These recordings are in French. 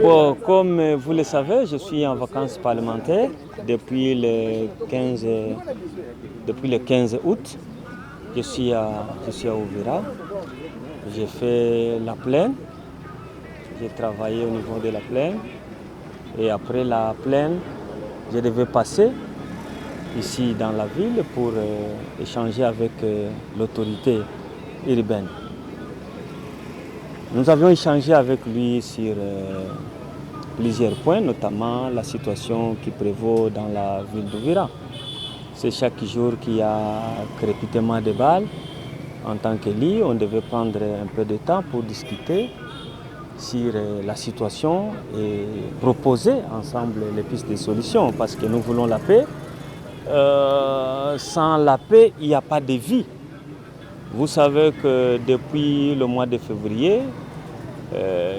Bon, comme vous le savez, je suis en vacances parlementaires depuis le 15 août. Je suis à Uvira. J'ai fait la plaine. J'ai travaillé au niveau de la plaine. Et après la plaine, je devais passer ici dans la ville pour échanger avec l'autorité urbaine. Nous avions échangé avec lui sur plusieurs points, notamment la situation qui prévaut dans la ville d'Uvira. C'est chaque jour qu'il y a crépitement de balles. En tant qu'élu, on devait prendre un peu de temps pour discuter sur la situation et proposer ensemble les pistes de solutions, parce que nous voulons la paix. Sans la paix, il n'y a pas de vie. Vous savez que depuis le mois de février,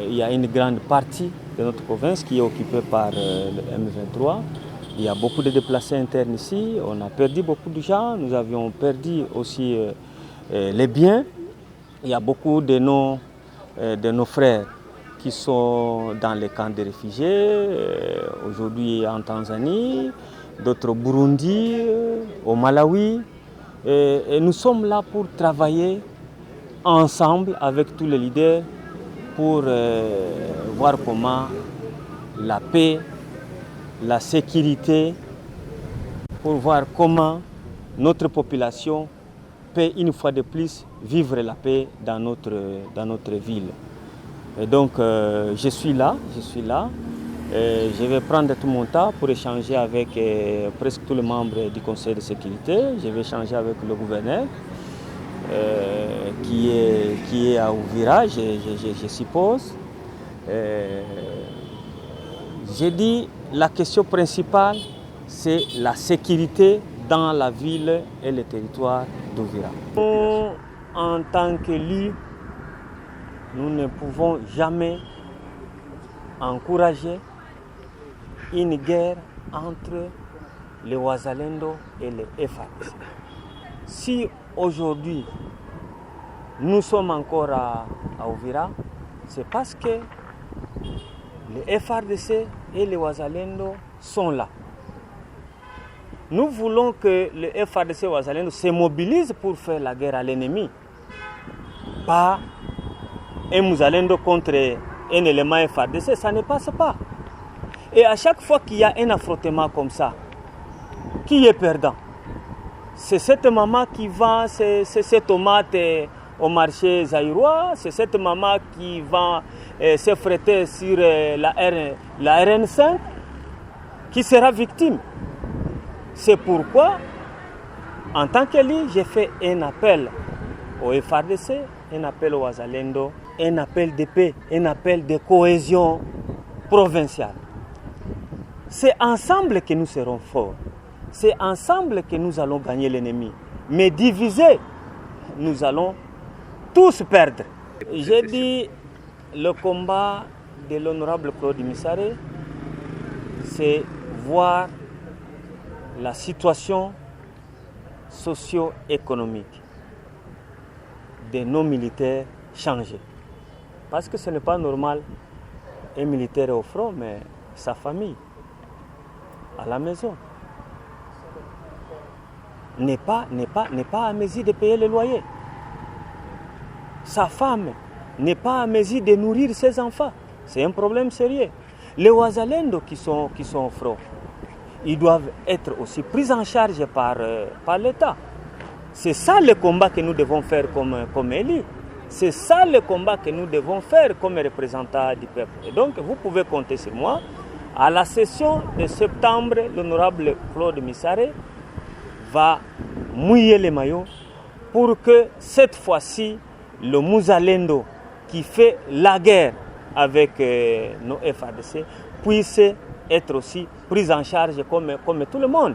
il y a une grande partie de notre province qui est occupée par le M23. Il y a beaucoup de déplacés internes ici. On a perdu beaucoup de gens. Nous avions perdu aussi les biens. Il y a beaucoup de nos frères qui sont dans les camps de réfugiés, aujourd'hui en Tanzanie, d'autres au Burundi, au Malawi. Et nous sommes là pour travailler ensemble avec tous les leaders pour voir comment la paix, la sécurité, pour voir comment notre population peut une fois de plus vivre la paix dans notre ville. Et donc je suis là. Et je vais prendre tout mon temps pour échanger avec presque tous les membres du Conseil de sécurité. Je vais échanger avec le gouverneur qui est à Uvira, je suppose. J'ai dit la question principale, c'est la sécurité dans la ville et le territoire d'Uvira. En tant qu'élus, nous ne pouvons jamais encourager une guerre entre les Wazalendo et les FARDC. Si aujourd'hui nous sommes encore à Uvira, c'est parce que les FARDC et les Wazalendo sont là. Nous voulons que les FARDC et les Wazalendo se mobilisent pour faire la guerre à l'ennemi, pas un Wazalendo contre un élément FARDC, ça ne passe pas. Et à chaque fois qu'il y a un affrontement comme ça, qui est perdant? C'est cette maman qui vend ses tomates au marché zaïrois, c'est cette maman qui vend ses frétés sur la RN5 qui sera victime. C'est pourquoi, en tant qu'élu, j'ai fait un appel au FARDC, un appel au Wazalendo, un appel de paix, un appel de cohésion provinciale. C'est ensemble que nous serons forts. C'est ensemble que nous allons gagner l'ennemi. Mais divisés, nous allons tous perdre. J'ai dit, le combat de l'honorable Claude Missaré, c'est voir la situation socio-économique de nos militaires changer. Parce que ce n'est pas normal, un militaire est au front, mais sa famille, à la maison, n'est pas à mesure de payer le loyer. Sa femme n'est pas à mesure de nourrir ses enfants. C'est un problème sérieux. Les Wazalendo qui sont au front, ils doivent être aussi pris en charge par l'État. C'est ça le combat que nous devons faire comme élus. C'est ça le combat que nous devons faire comme représentants du peuple. Et donc, vous pouvez compter sur moi. À la session de septembre, l'honorable Claude Missaré va mouiller les maillots pour que cette fois-ci, le Muzalendo qui fait la guerre avec nos FARDC puisse être aussi pris en charge comme tout le monde.